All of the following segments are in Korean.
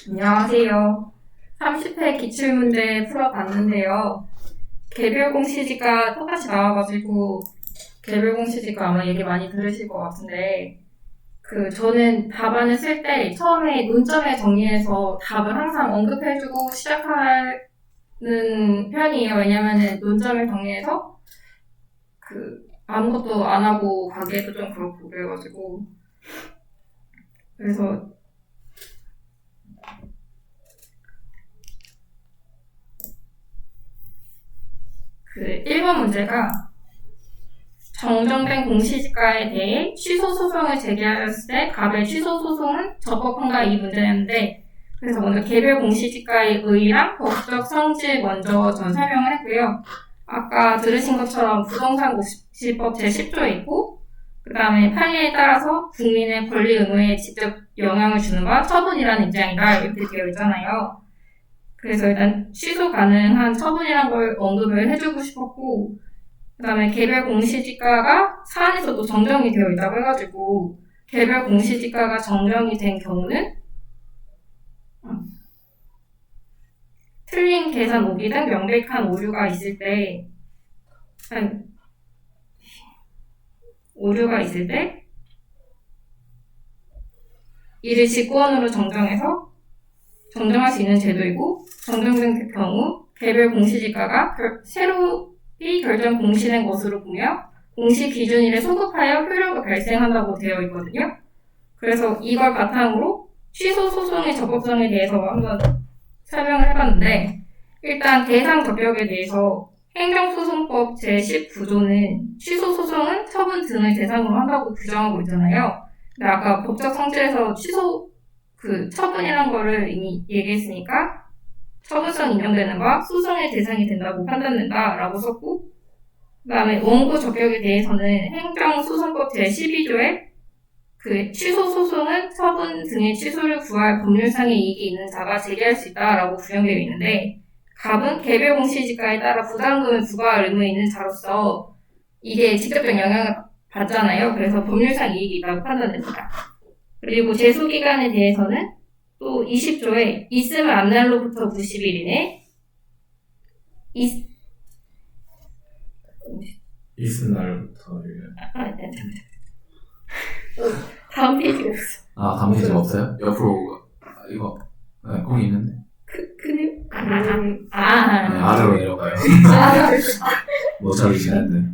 안녕하세요. 30회 기출문제 풀어봤는데요. 개별공시지가 똑같이 나와가지고 개별공시지가 아마 얘기 많이 들으실 것 같은데 저는 답안을 쓸 때 처음에 논점에 정리해서 답을 항상 언급해주고 시작하는 편이에요. 왜냐면은 논점을 정리해서 아무것도 안 하고 가기에도 좀 그렇고 그래가지고 그래서 1번 문제가 정정된 공시지가에 대해 취소소송을 제기하였을 때 갑의 취소소송은 적법한가 이 문제였는데 그래서 먼저 개별 공시지가의 의의랑 법적 성질 먼저 전 설명을 했고요. 아까 들으신 것처럼 부동산 공시법 제10조에 있고 그 다음에 판례에 따라서 국민의 권리 의무에 직접 영향을 주는 바 처분이라는 입장이다 이렇게 되어 있잖아요. 그래서 일단 취소 가능한 처분이란 걸 언급을 해주고 싶었고 그 다음에 개별 공시지가가 사안에서도 정정이 되어 있다고 해가지고 개별 공시지가가 정정이 된 경우는 틀린 계산 오기 등 명백한 오류가 있을 때 이를 직권으로 정정해서 정정할 수 있는 제도이고 정정된 경우 개별 공시지가가 새로이 결정 공시된 것으로 보며 공시 기준일에 소급하여 효력을 발생한다고 되어 있거든요. 그래서 이걸 바탕으로 취소 소송의 적법성에 대해서 한번 설명을 해봤는데 일단 대상 적격에 대해서 행정소송법 제19조는 취소 소송은 처분 등을 대상으로 한다고 규정하고 있잖아요. 근데 아까 법적 성질에서 취소 처분이란 거를 이미 얘기했으니까 처분성 인정되는 바 소송의 대상이 된다고 판단된다라고 썼고 그 다음에 원고 적격에 대해서는 행정소송법 제12조에 취소 소송은 처분 등의 취소를 구할 법률상의 이익이 있는 자가 제기할 수 있다라고 규정되어 있는데 갑은 개별 공시지가에 따라 부담금을 부과할 의무에 있는 자로서 이게 직접적 영향을 받잖아요. 그래서 법률상 이익이 있다고 판단됩니다. 그리고 제소기간에 대해서는 또 20조에 있음을 안 날로부터 90일 이내 있은 날부터 다음 페이지가 없어. 다음 페이지가 없어요? 옆으로 이거 거기 있는데 아래로 내려가요. 못 찾으시는데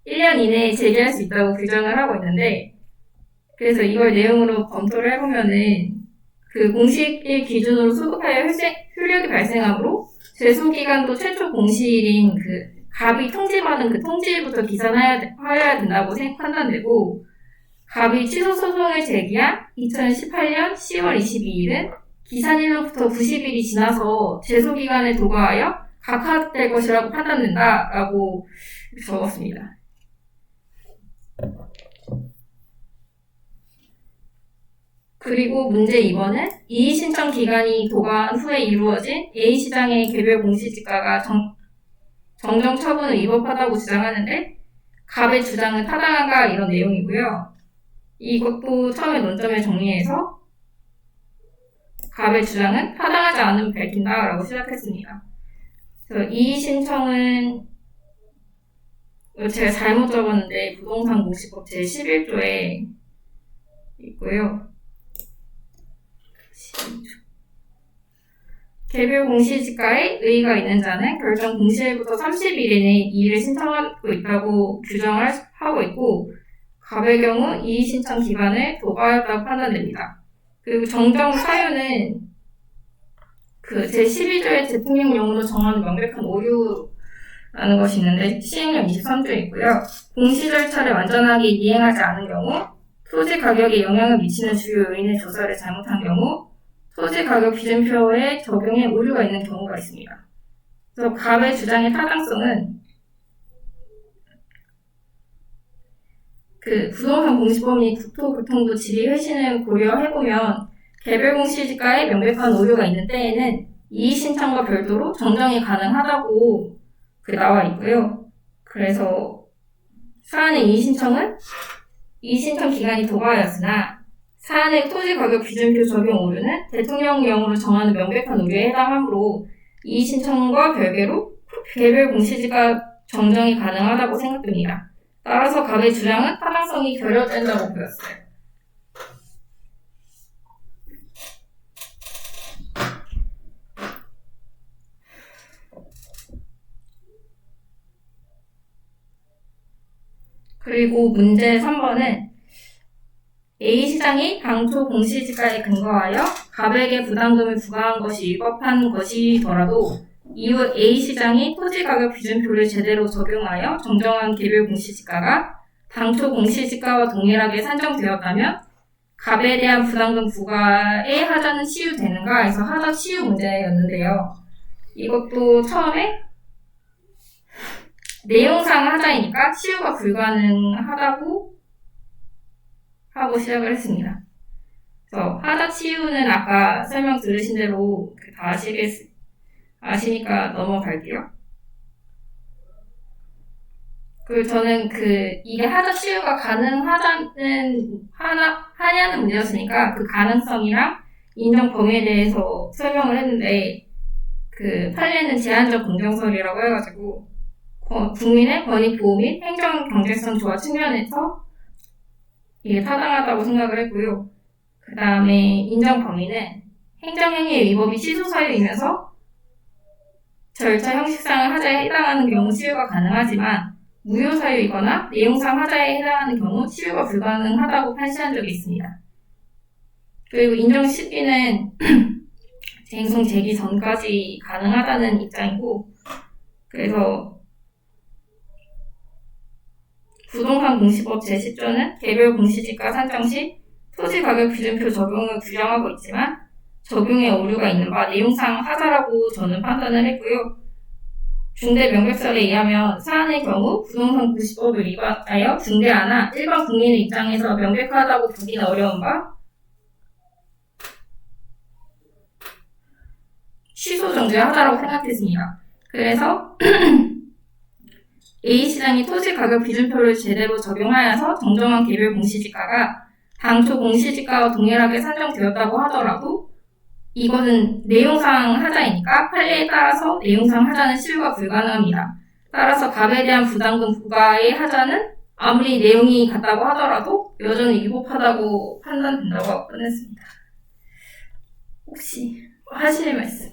1년 이내에 제기할 수 있다고 규정을 하고 있는데 그래서 이걸 내용으로 검토를 해보면은 공시일 기준으로 소급하여 효력이 발생하므로 제소기간도 최초 공시일인 갑이 통지받은 통지일부터 기산하여야 된다고 판단되고 갑이 취소 소송을 제기한 2018년 10월 22일은 기산일로부터 90일이 지나서 제소기간에 도과하여 각하될 것이라고 판단된다라고 적었습니다. 그리고 문제 2번은 이의신청 기간이 도과한 후에 이루어진 A시장의 개별 공시지가가 정정 처분을 위법하다고 주장하는데 갑의 주장은 타당한가 이런 내용이고요. 이것도 처음에 논점에 정리해서 갑의 주장은 타당하지 않음을 밝힌다라고 시작했습니다. 그래서 이의신청은 제가 잘못 적었는데 부동산 공시법 제11조에 있고요. 개별 공시지가에 의의가 있는 자는 결정 공시일부터 30일 이내에 이의를 신청하고 있다고 규정을 하고 있고 갑의 경우 이의 신청 기간을 도과하였다고 판단됩니다. 그리고 정정 사유는 제12조의 대통령령으로 정하는 명백한 오류라는 것이 있는데 시행령 23조에 있고요. 공시 절차를 완전하게 이행하지 않은 경우 토지 가격에 영향을 미치는 주요 요인의 조사를 잘못한 경우 토지 가격 기준표에 적용에 오류가 있는 경우가 있습니다. 그래서 갑의 주장의 타당성은 부동산 공시법 및 국토교통부 질의 회신을 고려해보면 개별 공시지가에 명백한 오류가 있는 때에는 이의 신청과 별도로 정정이 가능하다고 나와 있고요. 그래서 사안의 이의 신청 기간이 도과하였으나 사안의 토지가격 기준표 적용 오류는 대통령령으로 정하는 명백한 오류에 해당하므로 이의 신청과 별개로 개별 공시지가 정정이 가능하다고 생각됩니다. 따라서 갑의 주장은 타당성이 결여된다고 보였어요. 그리고 문제 3번은 A시장이 당초 공시지가에 근거하여 갑에게 부담금을 부과한 것이 위법한 것이더라도 이후 A시장이 토지가격 기준표를 제대로 적용하여 정정한 개별 공시지가가 당초 공시지가와 동일하게 산정되었다면 갑에 대한 부담금 부과의 하자는 시효되는가 해서 하자 시효 문제였는데요. 이것도 처음에 내용상 하자이니까 시효가 불가능하다고 하고 시작을 했습니다. 그래서 하자 치유는 아까 설명 들으신 대로 다 아시니까 넘어갈게요. 그리고 저는 이게 하자 치유가 하냐는 문제였으니까 그 가능성이랑 인정 범위에 대해서 설명을 했는데 판례는 제한적 긍정설이라고 해가지고 국민의 권익 보호 및 행정 경제성 조화 측면에서 이게 타당하다고 생각을 했고요. 그 다음에 인정 범위는 행정행위의 위법이 취소 사유이면서 절차 형식상 하자에 해당하는 경우 치유가 가능하지만 무효 사유이거나 내용상 하자에 해당하는 경우 치유가 불가능하다고 판시한 적이 있습니다. 그리고 인정 시비는 쟁송 제기 전까지 가능하다는 입장이고, 그래서 부동산 공시법 제10조는 개별 공시지가 산정 시 토지가격 기준표 적용을 규정하고 있지만 적용에 오류가 있는 바 내용상 하자라고 저는 판단을 했고요. 중대명백설에 의하면 사안의 경우 부동산 공시법을 위반하여 중대하나 일반 국민의 입장에서 명백하다고 보기는 어려운 바 취소 정도의 하자라고 생각했습니다. 그래서 A시장이 토지가격 기준표를 제대로 적용하여서 정정한 개별 공시지가가 당초 공시지가와 동일하게 산정되었다고 하더라도 이것은 내용상 하자이니까 판례에 따라서 내용상 하자는 시효가 불가능합니다. 따라서 갑에 대한 부담금 부과의 하자는 아무리 내용이 같다고 하더라도 여전히 위법하다고 판단된다고 끝냈습니다. 혹시 하실 말씀?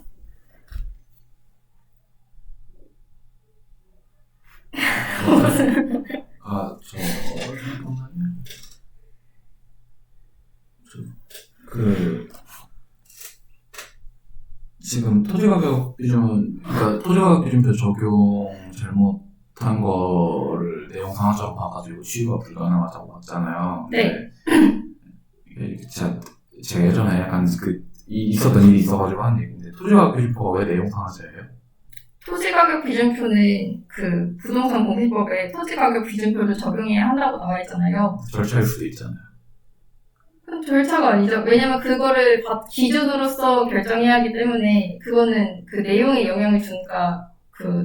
잠깐만요. 지금 토지가격 기준표 적용 잘못한 거를 내용상 하자고 봐가지고 취유가 불가능하다고 봤잖아요. 네. 이게 제가 예전에 약간 있었던 일이 있어가지고 한 얘기인데, 토지가격 기준표가 왜 내용상 하자예요? 토지가격 기준표는 부동산 공시법에 토지가격 기준표를 적용해야 한다고 나와 있잖아요. 절차일 수도 있잖아요. 그건 절차가 아니죠. 왜냐면 그거를 기준으로서 결정해야 하기 때문에 그거는 내용에 영향을 주니까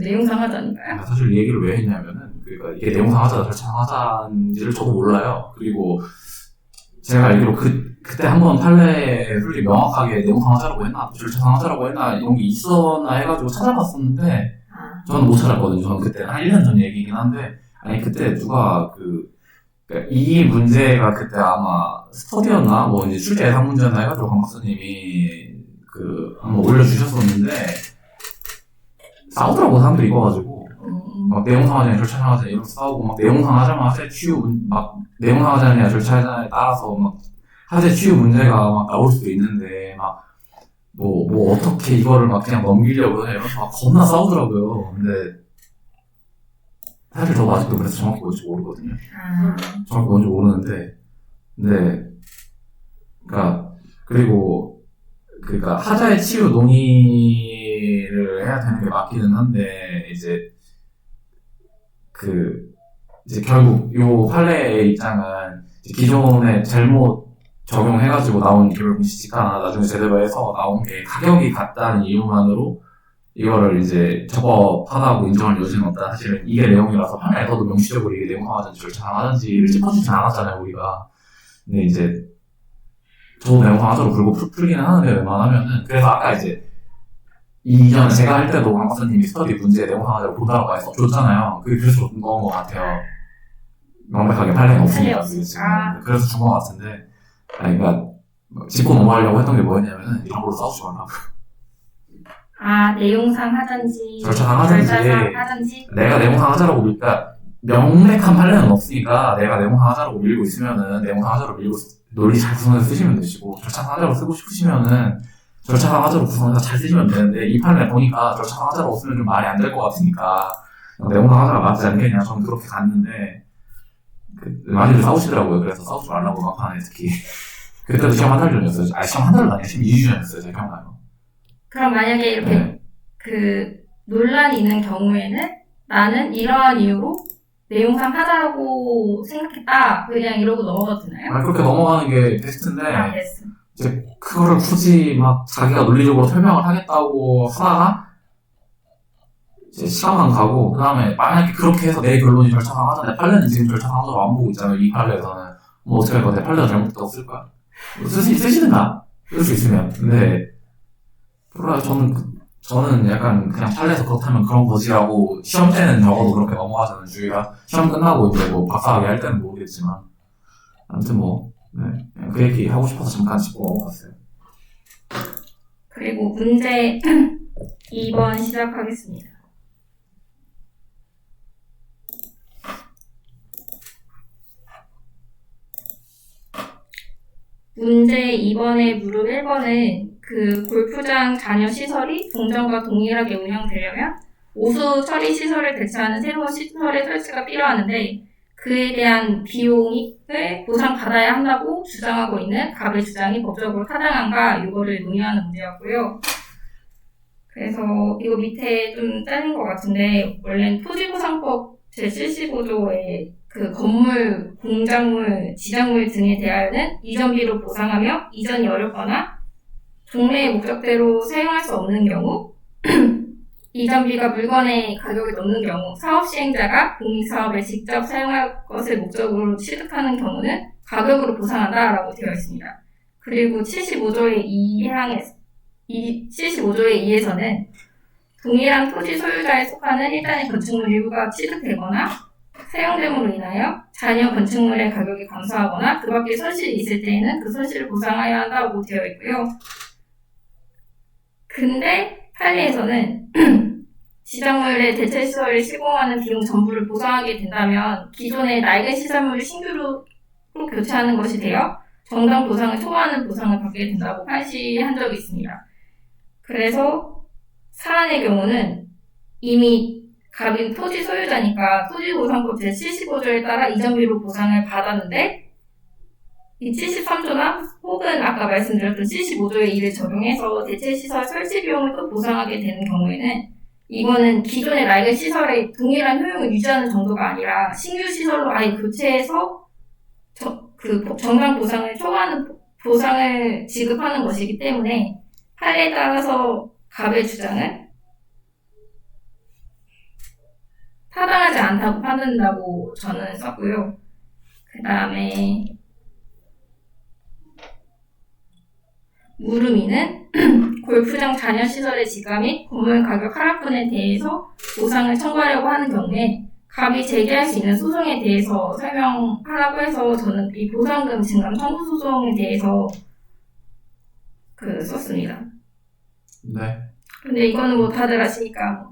내용상 하자니까요. 사실 이 얘기를 왜 했냐면은 그러니까 이게 내용상 하자가 절차상 하자인지를 저도 몰라요. 그리고 제가 알기로 그때 한번 판례에 솔직히 명확하게 내용상 하자라고 했나 절차상 하자라고 했나 이런 게 있었나 해가지고 찾아봤었는데 저는 못 찾았거든요. 저는 그때 한 1년 전 얘기긴 한데, 아니 그때 누가 그러니까 이 문제가 그때 아마 스터디였나 뭐 이제 출제 예상 문제나 해가지고 강 박사님이 한번 올려주셨었는데 싸우더라고 사람들이 이거가지고 막 내용상 하자냐 절차상 하자냐 이러면서 싸우고, 막 내용상 하자면 하자에 내용상 하자냐 절차에 따라서 막 하자에 치유 문제가 막 나올 수도 있는데 뭐 어떻게 이거를 막 그냥 넘기려고 이러면서 막 겁나 싸우더라고요. 근데 사실 저도 아직도 그래서 정확히 뭔지 모르거든요. 정확히 뭔지 모르는데, 근데 그러니까 하자의 치유 논의를 해야 되는 게 맞기는 한데, 이제 결국 요 판례의 입장은 기존에 잘못 적용해가지고 나온 개별 공시지가나 나중에 제대로 해서 나온 게 가격이 같다는 이유만으로 이거를 이제 적법하다고 인정할 여지는 없다. 사실은 이게 내용이라서 판례에서도 명시적으로 이게 내용상 하자인지 절차상 하자인지를 짚어주진 않았잖아요, 우리가. 근데 이제 저도 내용 강화자로 풀기는 하는데 웬만하면은 그래서 아까 이제 이전에 제가 할 때도 강 박사님이 스터디 문제 내용 강화자로 보다라고 많이 써줬잖아요. 그게 그래서 준 건 것 같아요. 명백하게 판례가 없으니까 그게 지금. 그래서 준 것 같은데 아니 그러니까 짚고 넘어가려고 했던 게 뭐였냐면은 이런 걸로 싸우지 말라고. 내용상 하든지 절차상 하든지. 절차상 하든지 내가 내용 강화자라고 그러니까 명백한 판례는 없으니까 내가 내용 강화자라고 밀고 있으면은 내용 강화자로 밀고 논리 잘 구성해서 쓰시면 되시고 절차 강화자로 쓰고 싶으시면은 절차 강화자로 구성해서 잘 쓰시면 되는데 이 판례 보니까 절차 강화자로 쓰면 좀 말이 안 될 것 같으니까 내용 강화자가 맞지 않겠냐 저는 그렇게 갔는데 많이들 싸우시더라고요. 그래서 싸우지 말라고 막판에 특히 그때도 시험 한 달 전이었어요. 시험 한 달도 아니야. 시험 2주 전이었어요. 제가 기억나요. 그럼 만약에 이렇게 그 논란이 있는 경우에는 나는 이러한 이유로 내용상 하자고 생각했다. 그냥 이러고 넘어가도 되나요? 그렇게 넘어가는 게 베스트인데 됐어. 이제 그거를 굳이 막 자기가 논리적으로 설명을 하겠다고 하다가 이제 시간만 가고 그 다음에 만약에 그렇게 해서 내 결론이 절차상하자 내 판례는 지금 절차상하자로 안 보고 있잖아요. 이 판례에서는 뭐 어떻게 할 거야? 내 판례가 잘못됐다고 쓸 거야? 쓰시든가 쓸 수 있으면. 근데 몰라요. 저는 약간 그냥 판례에서 그렇다면 그런 거지라고 시험 때는 적어도 그렇게 넘어가자는 주의가 시험 끝나고 이제 뭐 박사학위 할 때는 모르겠지만 아무튼 뭐 네, 그냥 그 얘기 하고 싶어서 잠깐 짚고 넘어갔어요. 그리고 문제 2번 시작하겠습니다. 문제 2번에 무릎 1번은 그 골프장 잔여 시설이 동전과 동일하게 운영되려면 오수 처리 시설을 대체하는 새로운 시설의 설치가 필요하는데 그에 대한 비용을 보상받아야 한다고 주장하고 있는 갑의 주장이 법적으로 타당한가 이거를 논의하는 문제였고요. 그래서 이거 밑에 좀 잘린 것 같은데 원래는 토지보상법 제75조에 그 건물, 공작물, 지작물 등에 대하여는 이전비로 보상하며 이전이 어렵거나 종래의 목적대로 사용할 수 없는 경우 이전비가 물건의 가격이 넘는 경우 사업 시행자가 공익사업에 직접 사용할 것을 목적으로 취득하는 경우는 가격으로 보상한다라고 되어 있습니다. 그리고 75조의 75조의 2에서는 동일한 토지 소유자에 속하는 일단의 건축물 일부가 취득되거나 사용됨으로 인하여 잔여 건축물의 가격이 감소하거나 그 밖에 손실이 있을 때에는 그 손실을 보상하여야 한다고 되어 있고요. 근데 판례에서는 지정물의 대체시설을 시공하는 비용 전부를 보상하게 된다면 기존의 낡은 시설물을 신규로 교체하는 것이 되어 정당 보상을 초과하는 보상을 받게 된다고 판시한 적이 있습니다. 그래서 사안의 경우는 이미 갑인 토지 소유자니까 토지보상법 제75조에 따라 이전비로 보상을 받았는데 이 73조나 혹은 아까 말씀드렸던 75조의 2를 적용해서 대체시설 설치 비용을 또 보상하게 되는 경우에는 이거는 기존의 낡은 시설의 동일한 효용을 유지하는 정도가 아니라 신규 시설로 아예 교체해서 정당 보상을 초과하는 보상을 지급하는 것이기 때문에 판례에 따라서 갑의 주장은 타당하지 않다고 판단한다고 저는 썼고요. 그 다음에 무르미는 골프장 잔여 시설의 지가 및 건물 가격 하락분에 대해서 보상을 청구하려고 하는 경우에 갑이 제기할 수 있는 소송에 대해서 설명하라고 해서 저는 이 보상금 증감 청구 소송에 대해서 썼습니다. 네. 근데 이거는 뭐 다들 아시니까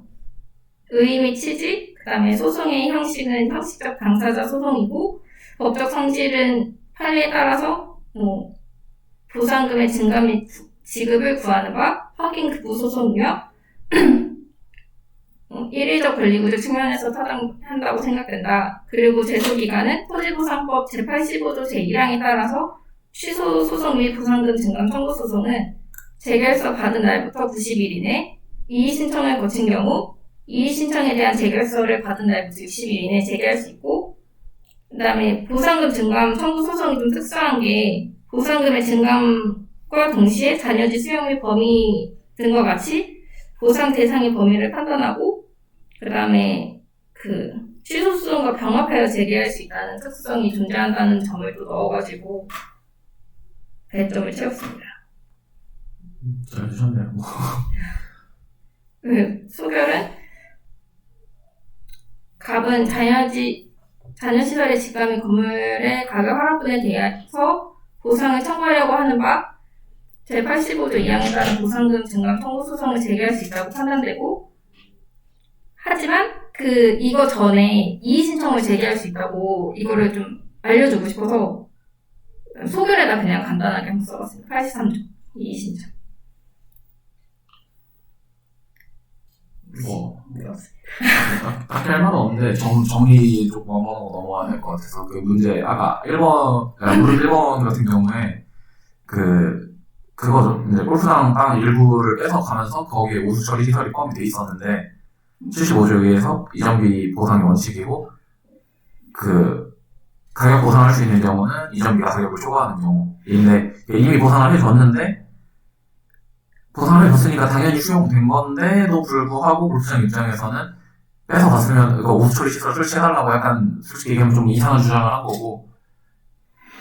의의 및 취지, 그 다음에 소송의 형식은 형식적 당사자 소송이고 법적 성질은 판례에 따라서 보상금의 증감 및 지급을 구하는 바 확인 급부 소송이며 일의적 권리구조 측면에서 타당한다고 생각된다. 그리고 제소기간은 토지보상법 제85조 제1항에 따라서 취소 소송 및 보상금 증감 청구 소송은 재결서 받은 날부터 90일 이내 이의 신청을 거친 경우 이의 신청에 대한 재결서를 받은 날부터 60일 이내에 재개할 수 있고 그 다음에 보상금 증감 청구 소송이 좀 특수한 게 보상금의 증감과 동시에 잔여지 수용의 범위 등과 같이 보상 대상의 범위를 판단하고 그 다음에 취소 소송과 병합하여 재개할 수 있다는 특수성이 존재한다는 점을 또 넣어가지고 배점을 채웠습니다. 잘 주셨네요. 뭐. 소결은 갑은 자녀시설의 집값 및 건물의 가격 하락분에 대해서 보상을 청구하려고 하는 바 제85조 2항에 따른 보상금 증감 청구 소송을 제기할 수 있다고 판단되고, 하지만 이거 전에 이의신청을 제기할 수 있다고 이거를 좀 알려주고 싶어서 소결에다 그냥 간단하게 한번 써봤습니다. 83조 이의신청. 뭐 배웠습니다. 딱히 할 말은 없는데 정의 조금 한번 하고 넘어가야 될 것 같아서 그 문제 아까 1번 같은 경우에 그거죠. 이제 골프장 땅 일부를 뺏어가면서 거기에 우수 처리 시설이 포함이 돼 있었는데 75조에 의해서 이전비 보상이 원칙이고 가격 보상할 수 있는 경우는 이전비가 가격을 초과하는 경우인데 이미 보상을 해줬는데 보상을 해줬으니까 당연히 수용된 건데도 불구하고 골프장 입장에서는 뺏어갔으면 이거 우수 처리 시설 설치해달라고 약간 솔직히 얘기하면 좀 이상한 주장을 한 거고,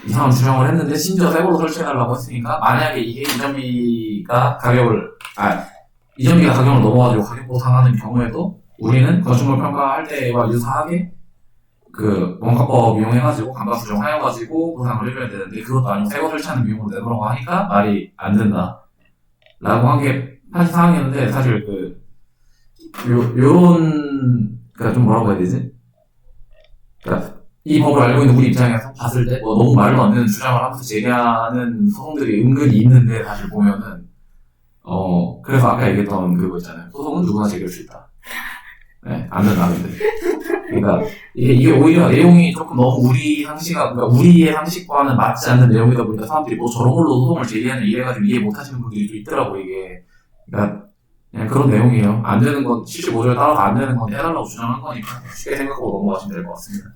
이상한 주장을 했는데 심지어 새 걸로 설치해달라고 했으니까 만약에 이게 이전비가 가격을 넘어가지고 가격 보상하는 경우에도 우리는 건축물 평가할 때와 유사하게 원가법 이용해가지고 감가 수정하여가지고 보상을 해줘야 되는데 그것도 아니고 새 거 설치하는 비용으로 내보라고 하니까 말이 안 된다 라고 한 게 사실 상황이었는데, 사실 그러니까 좀 뭐라고 해야 되지? 그러니까 이 법을 알고 있는 우리 입장에서 봤을 때 너무 말도 안 되는 주장을 하면서 제기하는 소송들이 은근히 있는데, 사실 보면은 그래서 아까 얘기했던 그거 있잖아요. 소송은 누구나 제기할 수 있다. 네, 안 된다, 근데. 그러니까 이게 오히려 내용이 조금 너무 그러니까 우리의 상식과는 맞지 않는 내용이다 보니까 사람들이 저런 걸로 소송을 제기하는 이래가지고 이해 못 하시는 분들이 좀 있더라고, 이게. 그러니까 그냥 그런 내용이에요. 안 되는 건 75조에 따라서 안 되는 건 해달라고 주장한 거니까 쉽게 생각하고 넘어가시면 될 것 같습니다.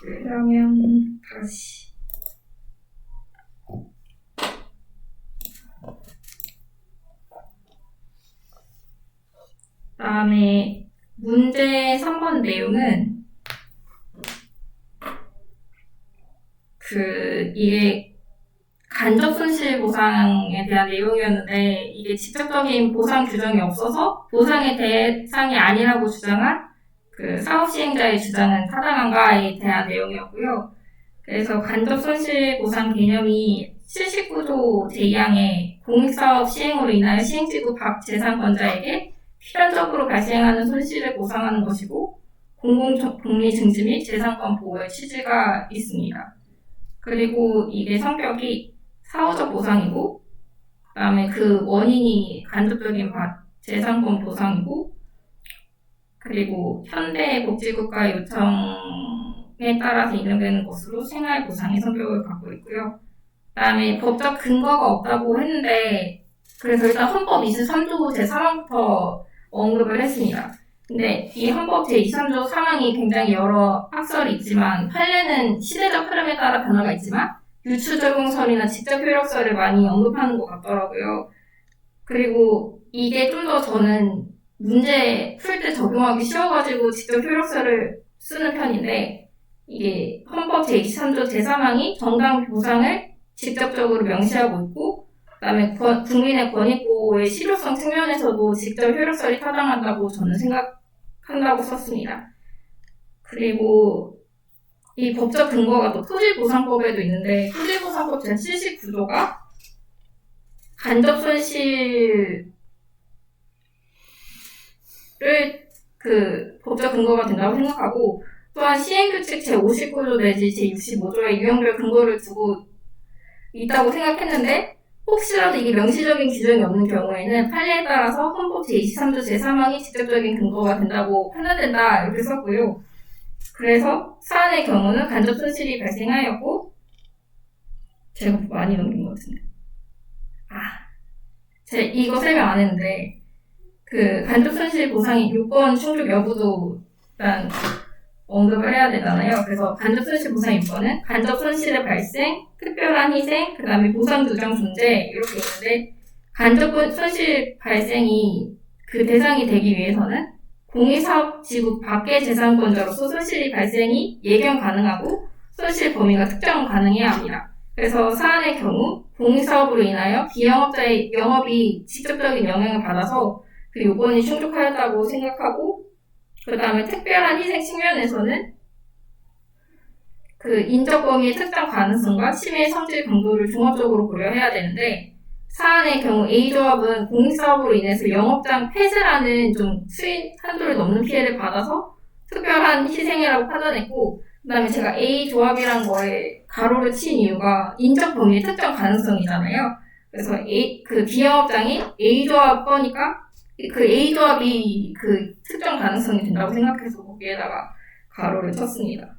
그러면 다시 다음에 문제 3번 내용은 이게 간접 손실 보상에 대한 내용이었는데, 이게 직접적인 보상 규정이 없어서 보상의 대상이 아니라고 주장한 사업 시행자의 주장은 타당한가에 대한 내용이었고요. 그래서 간접 손실 보상 개념이 79조 제2항에 공익사업 시행으로 인하여 시행지구 박 재산권자에게 필연적으로 발생하는 손실을 보상하는 것이고, 공공복리 증지 및 재산권 보호의 취지가 있습니다. 그리고 이게 성격이 사후적 보상이고, 그 다음에 원인이 간접적인 재산권 보상이고, 그리고 현대복지국가 요청에 따라서 인정되는 것으로 생활 보상의 성격을 갖고 있고요. 그 다음에 법적 근거가 없다고 했는데, 그래서 일단 헌법 23조 제3항부터 언급을 했습니다. 근데 이 헌법 제23조 3항이 굉장히 여러 학설이 있지만, 판례는 시대적 흐름에 따라 변화가 있지만 유추 적용설이나 직접 효력설을 많이 언급하는 것 같더라고요. 그리고 이게 좀 더 저는 문제 풀 때 적용하기 쉬워가지고 직접 효력설을 쓰는 편인데, 이게 헌법 제23조 제3항이 정당 보상을 직접적으로 명시하고 있고, 그 다음에 국민의 권익보호의 실효성 측면에서도 직접 효력설이 타당하다고 저는 생각한다고 썼습니다. 그리고 이 법적 근거가 또 토지보상법에도 있는데, 토지보상법 제79조가 간접 손실을 법적 근거가 된다고 생각하고, 또한 시행규칙 제59조 내지 제65조에 유형별 근거를 두고 있다고 생각했는데, 혹시라도 이게 명시적인 규정이 없는 경우에는 판례에 따라서 헌법 제23조 제3항이 직접적인 근거가 된다고 판단된다, 이렇게 썼고요. 그래서 사안의 경우는 간접 손실이 발생하였고, 제가 많이 넘긴 것 같은데. 이거 설명 안 했는데, 간접 손실 보상이 요건 충족 여부도 일단 언급을 해야 되잖아요. 그래서 간접 손실 보상 요건은 간접 손실의 발생, 특별한 희생, 그 다음에 보상 규정 존재, 이렇게 있는데, 간접 손실 발생이 대상이 되기 위해서는 공익사업지구 밖의 재산권자로서 손실이 발생이 예견 가능하고 손실 범위가 특정 가능해야 합니다. 그래서 사안의 경우 공익사업으로 인하여 비영업자의 영업이 직접적인 영향을 받아서 그 요건이 충족하였다고 생각하고, 그 다음에 특별한 희생 측면에서는 그 인적 범위의 특정 가능성과 침해의 성질 강도를 종합적으로 고려해야 되는데, 사안의 경우 A조합은 공익사업으로 인해서 영업장 폐쇄라는 좀 수익 한도를 넘는 피해를 받아서 특별한 희생이라고 판단했고, 그 다음에 제가 A조합이란 거에 가로를 친 이유가 인적 범위의 특정 가능성이잖아요. 그래서 그 비영업장이 A조합 거니까 그 A조합이 그 특정 가능성이 된다고 생각해서 거기에다가 가로를 쳤습니다.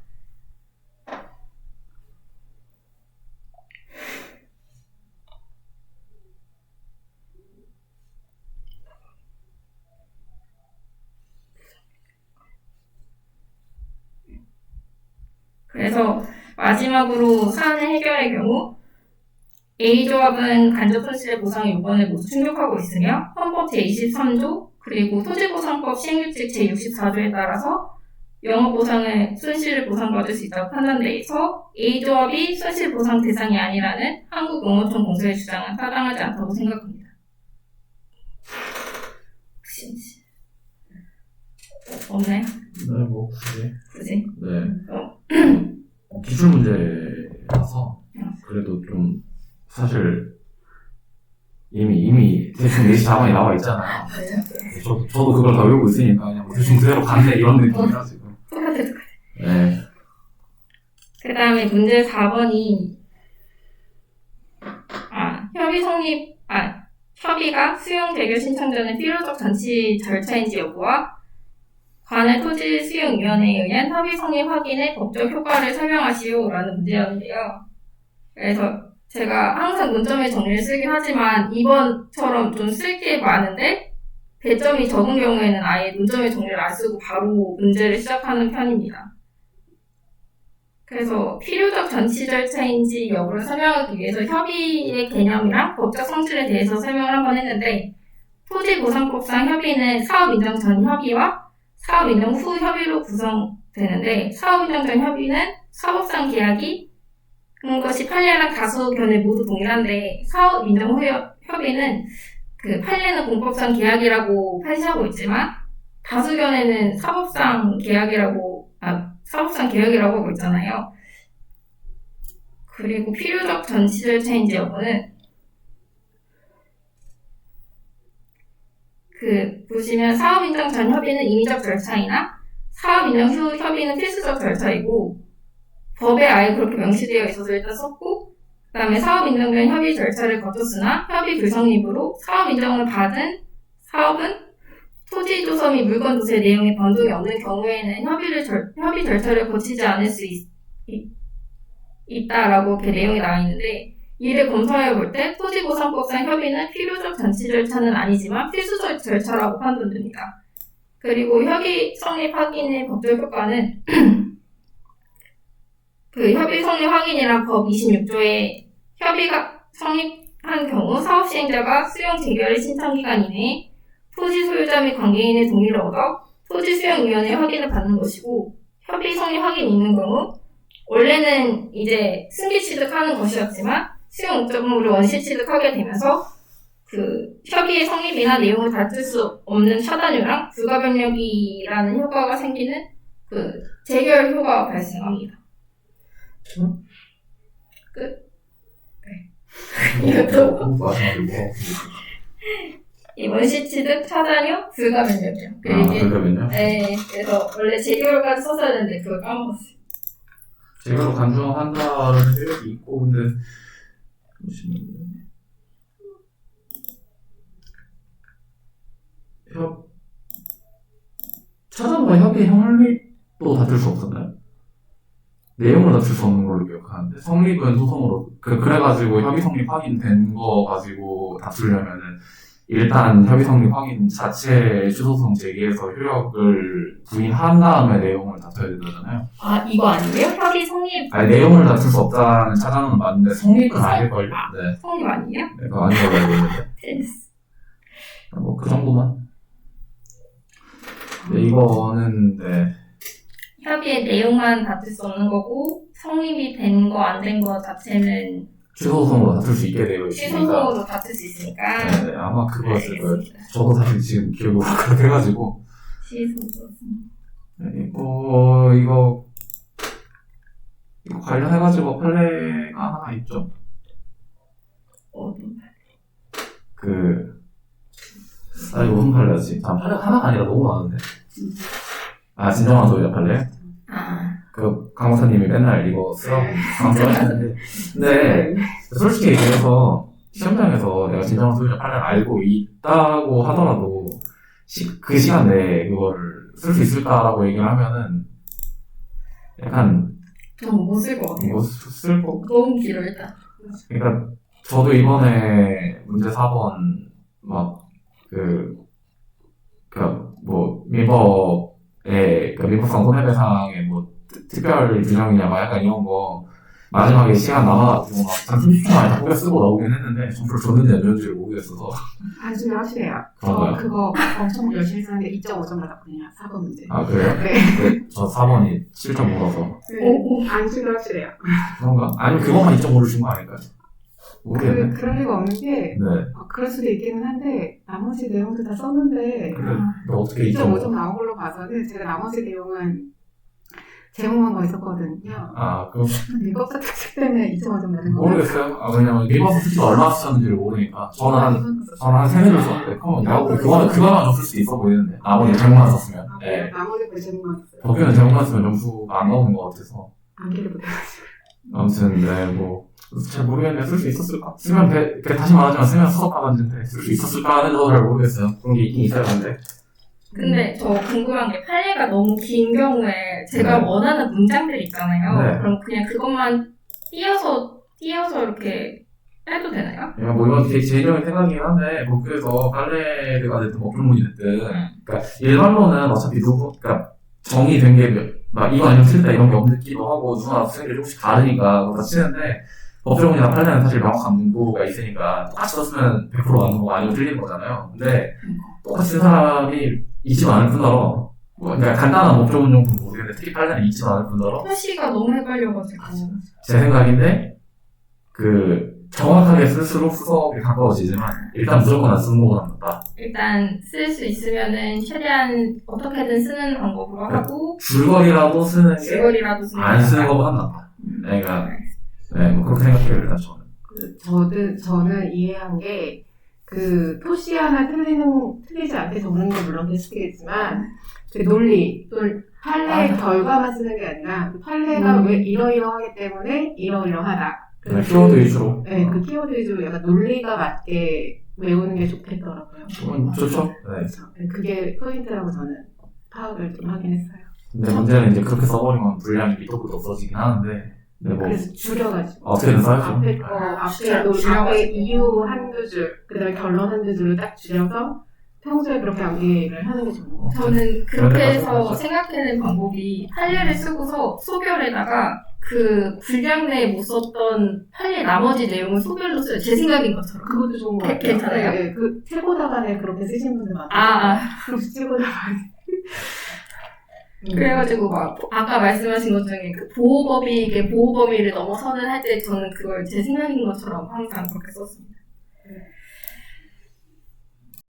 그래서 마지막으로 사안의 해결의 경우 A조합은 간접 손실의 보상의 요건을 모두 충족하고 있으며 헌법 제23조 그리고 토지보상법 시행규칙 제64조에 따라서 영업보상을 손실을 보상받을 수 있다고 판단돼서 A조합이 손실보상 대상이 아니라는 한국농어촌 공소의 주장은 타당하지 않다고 생각합니다. 혹시 없나요? 네, 뭐 굳이? 네. 기출 문제라서 그래도 좀 사실 이미 대충 예시 자반이 나와 있잖아요. 저도 그걸 다 외우고 있으니까 그냥 대충 그대로 갔네 이런 느낌이라 지금. 똑같아. 네. 그 다음에 문제 4번이 협의가 수용 재결 신청 전에 필요적 전치 절차인지 여부와 관할 토지수용위원회에 의한 협의 성립 확인의 법적 효과를 설명하시오라는 문제였는데요. 그래서 제가 항상 논점의 정리를 쓰긴 하지만 이번처럼 좀 쓸 게 많은데 배점이 적은 경우에는 아예 논점의 정리를 안 쓰고 바로 문제를 시작하는 편입니다. 그래서 필요적 전치 절차인지 여부를 설명하기 위해서 협의의 개념이랑 법적 성질에 대해서 설명을 한번 했는데, 토지보상법상 협의는 사업인정 전 협의와 사업인정 후 협의로 구성되는데, 사업인정 전 협의는 사업상 계약이 그런 것이 판례랑 다수 견해 모두 동일한데, 사업인정 후 협의는 그 판례는 공법상 계약이라고 판시하고 있지만 다수 견해는 사법상 계약이라고 하고 있잖아요. 그리고 필요적 전치 절차인지 여부는 보시면 사업인정 전 협의는 임의적 절차이나 사업인정 후 협의는 필수적 절차이고, 법에 아예 그렇게 명시되어 있어서 일단 썼고, 그 다음에 사업인정 전 협의 절차를 거쳤으나 협의 불성립으로 사업인정을 받은 사업은 토지조서 및 물건조세 내용의 변동이 없는 경우에는 협의 절차를 거치지 않을 수 있다라고 이렇게 내용이 나와 있는데, 이를 검토해 볼 때 토지보상법상 협의는 필요적 전치 절차는 아니지만 필수적 절차라고 판단됩니다. 그리고 협의 성립 확인의 법적 효과는 그 협의 성립 확인이란 법 26조에 협의가 성립한 경우 사업 시행자가 수용 재결의 신청 기간 이내에 토지 소유자 및 관계인의 동의를 얻어 토지수용위원회 확인을 받는 것이고, 협의 성립 확인이 있는 경우 원래는 이제 승계 취득하는 것이었지만 수용 목적물을 원시 취득하게 되면서 그 협의의 성립이나 내용을 다툴 수 없는 차단유랑 불가변력이라는 효과가 생기는 그 재결 효과가 발생합니다. 끝. 네. 이것도 이 원시 취득, 차단유, 불가변력이요. 불가변력? 네, 그래서 원래 재결까지 썼어야 되는데 그걸 까먹었어요. 재결로 간주한다는 효력이 있고, 근데 차단과 협의 성립도 다툴 수 없었나요? 내용을 다툴 수 없는 걸로 기억하는데, 성립은 소송으로 그래가지고 협의 성립 확인된 거 가지고 다투려면은 일단 협의 성립 확인 자체 취소송 제기해서 효력을 부인한 다음에 내용을 다퉈야 된다잖아요. 이거 아니에요? 협의 성립? 아니, 내용을 다툴 수 없다는 차단은 맞는데 성립은 아닐걸요? 네. 성립 아니에요? 네, 그거 아닌 걸로 알고 있는데. 뭐 그 정도만. 네, 이거는 네. 협의의 내용만 다툴 수 없는 거고 성립이 된 거 안 된 거 자체는 취소소송으로 다툴 수 있게 되어 있으니까. 취소로 다툴 수 있으니까. 네, 아마 그거였을 거예요. 알겠습니다. 저도 사실 지금 기억이 그렇게 해가지고. 취소소송. 이거 관련해가지고 판례가 하나 있죠. 어디? 이거 무슨 판례였지? 판례가 하나가 아니라 너무 많은데. 진정한 소유자 판례? 강호사님이 맨날 이거 쓰라고 강조하시는데. 근데, 솔직히 얘기해서, 시험장에서 내가 진정한 소유자 판례를 알고 있다고 하더라도, 그 시간 내에 그거를 쓸 수 있을까라고 얘기를 하면은, 약간, 전 못 쓸 것 같아요. 뭐, 쓸 거, 너무 길어, 일단. 그러니까 저도 이번에 문제 4번 민법상 손해배상의 특별 규정이냐 약간 이런 거 마지막에 시간 남아가지고 한 30초 만에 다 꾸겨 쓰고 나오긴 했는데 점수를 줬는지 안 줬는지를 모르겠어서. 안심을 하시래요. 그런가요? 저 그거 엄청 열심히 쓰는데 2.5점 받았거든요. 4번 문제. 그래요? 네. 저 4번이 7.5라서 안심을 하시래요. 그런가? 아니면 그것만 2.5를 준 거 아닐까요? 모르겠네. 그럴 리가 없는 게 네. 그럴 수도 있기는 한데 나머지 내용도 다 썼는데 근데 어떻게 2.5점 2.5? 나온 걸로 봐서는 제가 나머지 내용은 제목만 거 있었거든요. 그럼 민법사 특집 때문에 2.5점 받은 거. 모르겠어요. 왜냐면 민법사 특집이 얼마나 쓰셨는지를 모르니까. 저는 한 3-4줄 썼는데, 그럼 그거만 줬을 수도 있어 보이는데. 나머지 제목만 썼으면. 네. 나머지 그 제목만 썼어요. 법규는 제목만 쓰면 점수가 안 나오는 것 같아서. 암기를 못해가지고. 아무튼, 네, 잘 모르겠네. 쓸 수 있었을까? 다시 말하지만 쓰면 수석 가봤는데, 쓸 수 있었을까 하는 거 잘 모르겠어요. 그런 게 있긴 있어야 하는데. 근데 저 궁금한 게 판례가 너무 긴 경우에 제가 네. 원하는 문장들 있잖아요. 네. 그럼 그냥 그것만 띄어서 이렇게 해도 되나요? 이건 되게 개인적인 생각이긴 한데, 법규에서 판례가 됐든 법조문이 됐든, 그러니까 일반론은 어차피 그러니까 정의된 게 이거 아니면 틀리다 이런 게 없기도 하고, 누구나 쓰는 게 조금씩 다르니까 그거 다 치는데, 법조문이나 판례는 사실 명확한 문구가 있으니까, 똑같이 썼으면 100% 맞는 거고 아니면 틀리는 거잖아요. 근데, 똑같이 쓴 사람이 있지도 않을 뿐더러, 그러니까 간단한 법조문 정도는 모르겠는데, 특히 판례는 있지도 않을 뿐더러, 표시가 너무 헷갈려가지고. 제 생각인데, 정확하게 쓸수록 수석이 가까워지지만, 일단 무조건 안 쓰는 거보다 낫다. 일단 쓸 수 있으면은 최대한 어떻게든 쓰는 방법으로 네. 하고 줄거리라도 쓰는 게, 줄거리라도 쓰는 안 쓰는 거보다 낫다. 그러니까, 그렇게 생각해요, 일단 저는. 저는 이해한 게, 토시 하나 틀리지 않게 적는 건 물론 베스트겠지만, 논리, 또 판례 결과만 쓰는 게 아니라, 판례가 왜 이러이러하기 때문에 이러이러하다. 키워드 위주로. 네, 키워드 위주로 약간 논리가 맞게 외우는 게 좋겠더라고요. 좋죠. 네. 그게 포인트라고 저는 파악을 좀 하긴 했어요. 근데 문제는 이제 그렇게 써버리면 분량이 밑도 끝도 없어지긴 하는데, 그래서 줄여가지고. 어떻게든 써야죠. 앞에 이유 한두 줄, 그 다음에 결론 한두 줄을 딱 줄여서 평소에 그렇게 암기를 하는 게 좋은 것 같아요. 저는 그렇게 해서 생각해낸 방법이 판례를 쓰고서 소결에다가 그 분량 내에 못 썼던 판례 나머지 내용을 소결로 써요. 제 생각인 것처럼. 그것도 좋은 것 같아요. 괜찮아요? 네, 최고다간에 그렇게 쓰신 분들 많아요. 그렇게 최고다간에. 그래가지고 아까 말씀하신 것 중에 보호법이 보호 범위를 넘어서는 할 때 저는 그걸 제 생각인 것처럼 항상 그렇게 썼습니다.